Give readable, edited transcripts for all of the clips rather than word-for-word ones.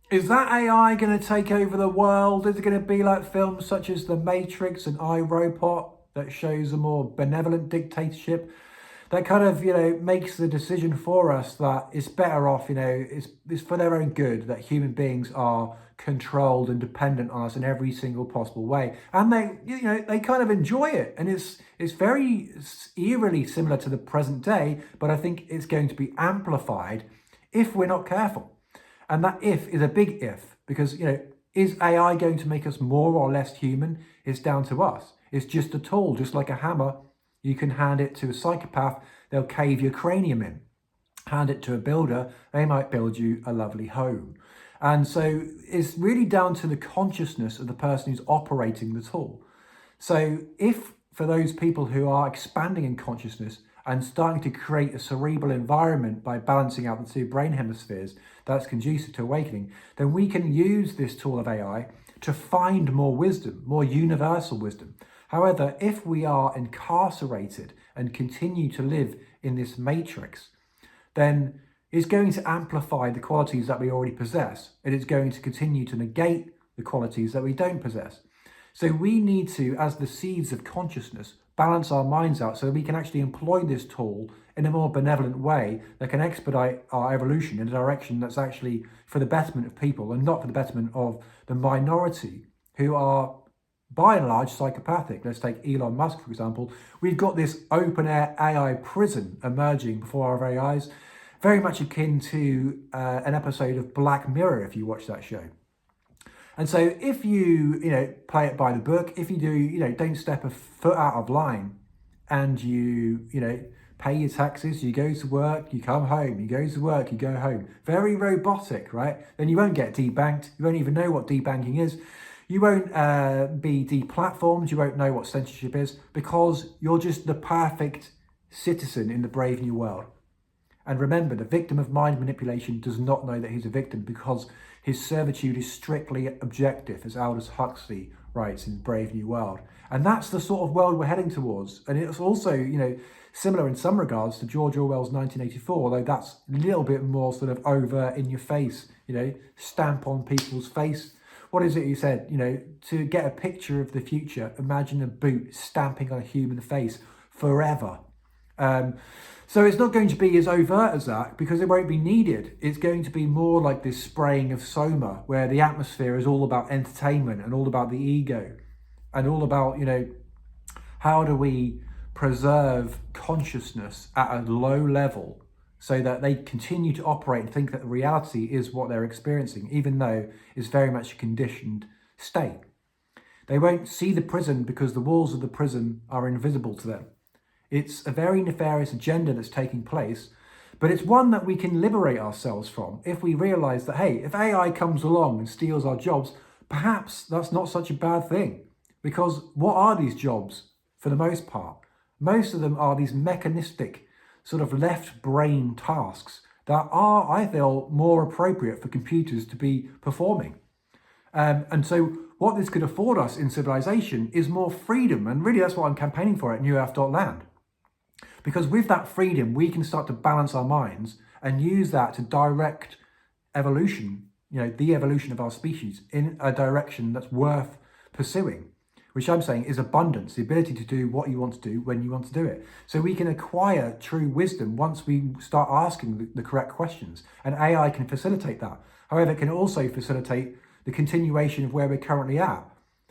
Is that AI going to take over the world? Is it going to be like films such as The Matrix and I, Robot that shows a more benevolent dictatorship that kind of, makes the decision for us that it's better off, it's for their own good that human beings are controlled and dependent on us in every single possible way. And they kind of enjoy it. And it's very eerily similar to the present day, but I think it's going to be amplified if we're not careful. And that if is a big if, because, is AI going to make us more or less human? It's down to us. It's just a tool, just like a hammer. You can hand it to a psychopath, they'll cave your cranium in. Hand it to a builder, they might build you a lovely home. And so it's really down to the consciousness of the person who's operating the tool. So if for those people who are expanding in consciousness and starting to create a cerebral environment by balancing out the two brain hemispheres that's conducive to awakening, then we can use this tool of AI to find more wisdom, more universal wisdom. However, if we are incarcerated and continue to live in this matrix, then it's going to amplify the qualities that we already possess, and it's going to continue to negate the qualities that we don't possess. So we need to, as the seeds of consciousness, balance our minds out so that we can actually employ this tool in a more benevolent way that can expedite our evolution in a direction that's actually for the betterment of people and not for the betterment of the minority who are by and large psychopathic. Let's take Elon Musk, for example. We've got this open air AI prison emerging before our very eyes, very much akin to an episode of Black Mirror, if you watch that show. And so if you, play it by the book, if you do, don't step a foot out of line and you pay your taxes, you go to work, you come home, you go to work, you go home. Very robotic, right? Then you won't get debanked. You won't even know what debanking is. You won't be deplatformed. You won't know what censorship is because you're just the perfect citizen in the brave new world. And remember, the victim of mind manipulation does not know that he's a victim because his servitude is strictly objective, as Aldous Huxley writes in Brave New World. And that's the sort of world we're heading towards. And it's also, similar in some regards to George Orwell's 1984, although that's a little bit more sort of overt in your face, stamp on people's face. What is it he said? To get a picture of the future, imagine a boot stamping on a human face forever. So it's not going to be as overt as that because it won't be needed. It's going to be more like this spraying of soma where the atmosphere is all about entertainment and all about the ego and all about, how do we preserve consciousness at a low level so that they continue to operate and think that reality is what they're experiencing, even though it's very much a conditioned state. They won't see the prison because the walls of the prison are invisible to them. It's a very nefarious agenda that's taking place, but it's one that we can liberate ourselves from if we realize that, hey, if AI comes along and steals our jobs, perhaps that's not such a bad thing. Because what are these jobs for the most part? Most of them are these mechanistic sort of left brain tasks that are, I feel, more appropriate for computers to be performing. And so what this could afford us in civilization is more freedom. And really that's what I'm campaigning for at newearth.land. Because with that freedom, we can start to balance our minds and use that to direct evolution, the evolution of our species in a direction that's worth pursuing, which I'm saying is abundance, the ability to do what you want to do when you want to do it. So we can acquire true wisdom once we start asking the correct questions, and AI can facilitate that. However, it can also facilitate the continuation of where we're currently at,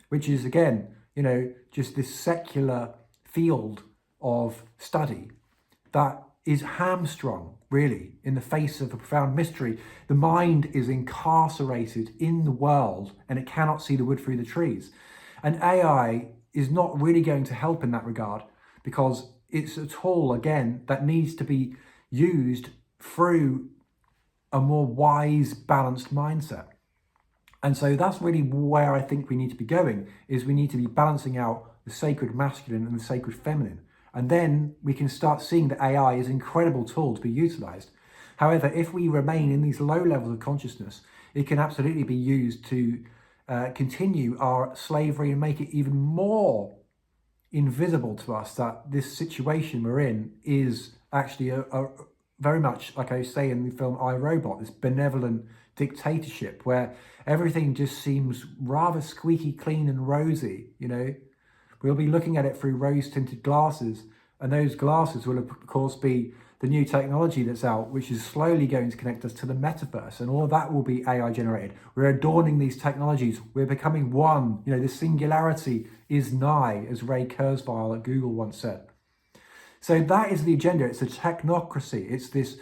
which is, again, just this secular field of study that is hamstrung, really, in the face of a profound mystery. The mind is incarcerated in the world and it cannot see the wood through the trees. And AI is not really going to help in that regard because it's a tool, again, that needs to be used through a more wise, balanced mindset. And so that's really where I think we need to be going, is we need to be balancing out the sacred masculine and the sacred feminine. And then we can start seeing that AI is an incredible tool to be utilized. However, if we remain in these low levels of consciousness, it can absolutely be used to continue our slavery and make it even more invisible to us that this situation we're in is actually a very much, like I say in the film I, Robot, this benevolent dictatorship where everything just seems rather squeaky clean and rosy, you know. We'll be looking at it through rose-tinted glasses, and those glasses will, of course, be the new technology that's out, which is slowly going to connect us to the metaverse, and all of that will be AI generated. We're adorning these technologies. We're becoming one. You know, the singularity is nigh, as Ray Kurzweil at Google once said. So that is the agenda. It's a technocracy. It's this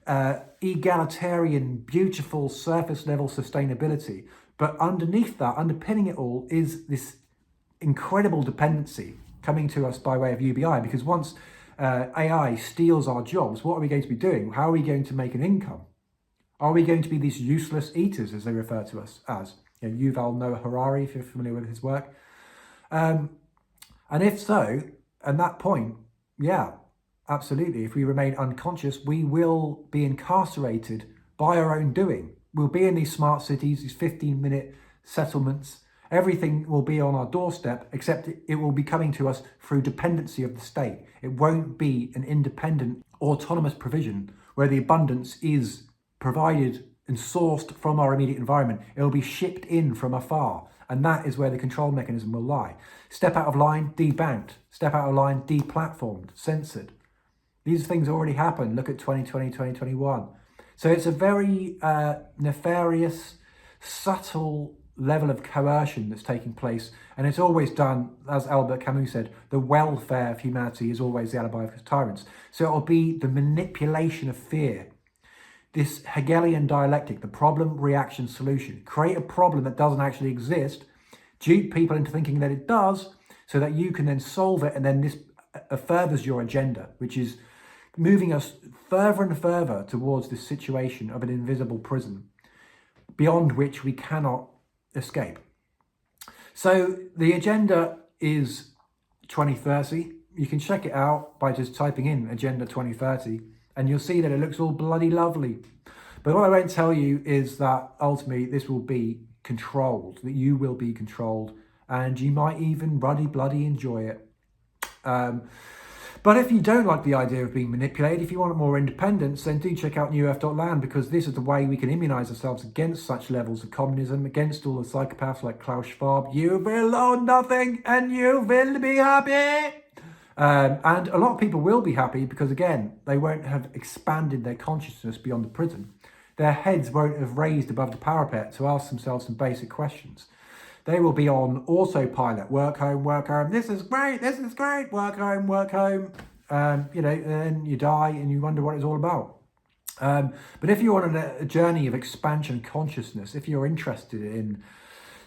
egalitarian, beautiful surface level sustainability. But underneath that, underpinning it all, is this incredible dependency coming to us by way of UBI, because once AI steals our jobs, what are we going to be doing? How are we going to make an income? Are we going to be these useless eaters, as they refer to us as? You know, Yuval Noah Harari, if you're familiar with his work. And if so, at that point, yeah, absolutely. If we remain unconscious, we will be incarcerated by our own doing. We'll be in these smart cities, these 15-minute settlements. Everything will be on our doorstep, except it will be coming to us through dependency of the state. It won't be an independent, autonomous provision where the abundance is provided and sourced from our immediate environment. It will be shipped in from afar. And that is where the control mechanism will lie. Step out of line, debanked. Step out of line, deplatformed, censored. These things already happened. Look at 2020, 2021. So it's a very nefarious, subtle level of coercion that's taking place, and it's always done, as Albert Camus said, the welfare of humanity is always the alibi of tyrants. So it'll be the manipulation of fear, this Hegelian dialectic, the problem, reaction, solution. Create a problem that doesn't actually exist, dupe people into thinking that it does, so that you can then solve it, and then this furthers your agenda, which is moving us further and further towards this situation of an invisible prison, beyond which we cannot escape. So the agenda is 2030. You can check it out by just typing in Agenda 2030, and you'll see that it looks all bloody lovely. But what I won't tell you is that ultimately this will be controlled, that you will be controlled, and you might even bloody enjoy it. But if you don't like the idea of being manipulated, if you want more independence, then do check out newearth.land, because this is the way we can immunize ourselves against such levels of communism, against all the psychopaths like Klaus Schwab. You will own nothing and you will be happy. And a lot of people will be happy because, again, they won't have expanded their consciousness beyond the prison. Their heads won't have raised above the parapet to ask themselves some basic questions. They will be on autopilot. Work home, this is great, work home. You know, and then you die and you wonder what it's all about. But if you're on a journey of expansion consciousness, if you're interested in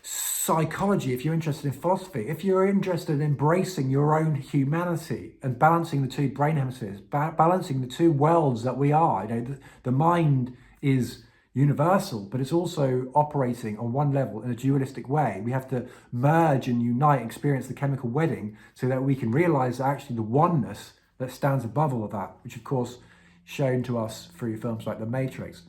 psychology, if you're interested in philosophy, if you're interested in embracing your own humanity and balancing the two brain hemispheres, balancing the two worlds that we are, you know, the mind is universal, but it's also operating on one level in a dualistic way. We have to merge and unite, experience the chemical wedding, so that we can realize actually the oneness that stands above all of that, which of course shown to us through films like The Matrix.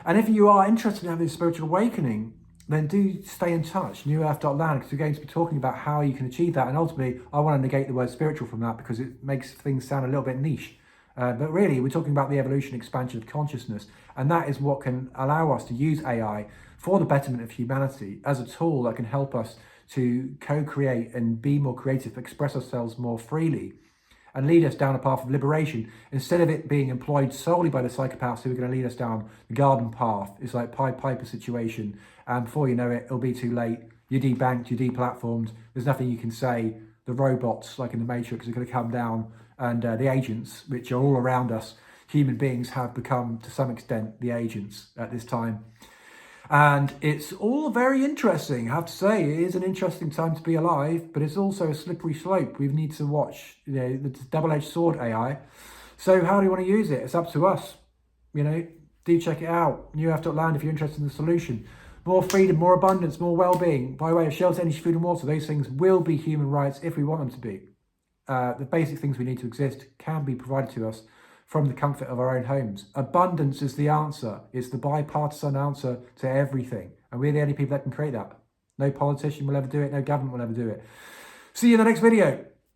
And if you are interested in having a spiritual awakening, then do stay in touch, newearth.land, because we're going to be talking about how you can achieve that. And ultimately, I want to negate the word spiritual from that because it makes things sound a little bit niche. But really, we're talking about the evolution, expansion of consciousness, and that is what can allow us to use AI for the betterment of humanity as a tool that can help us to co-create and be more creative, express ourselves more freely, and lead us down a path of liberation, instead of it being employed solely by the psychopaths who are going to lead us down the garden path. It's like Pied Piper situation, and before you know it, it'll be too late. You're debanked, you're deplatformed, there's nothing you can say. The robots, like in The Matrix, are going to come down, and the agents, which are all around us, human beings have become, to some extent, the agents at this time. And it's all very interesting, I have to say. It is an interesting time to be alive, but it's also a slippery slope. We need to watch, you know, the double-edged sword AI. So how do you want to use it? It's up to us. You know, do check it out. newearth.land if you're interested in the solution. More freedom, more abundance, more well-being by way of shelter, energy, food and water. Those things will be human rights if we want them to be. The basic things we need to exist can be provided to us from the comfort of our own homes. Abundance is the answer. It's the bipartisan answer to everything. And we're the only people that can create that. No politician will ever do it. No government will ever do it. See you in the next video.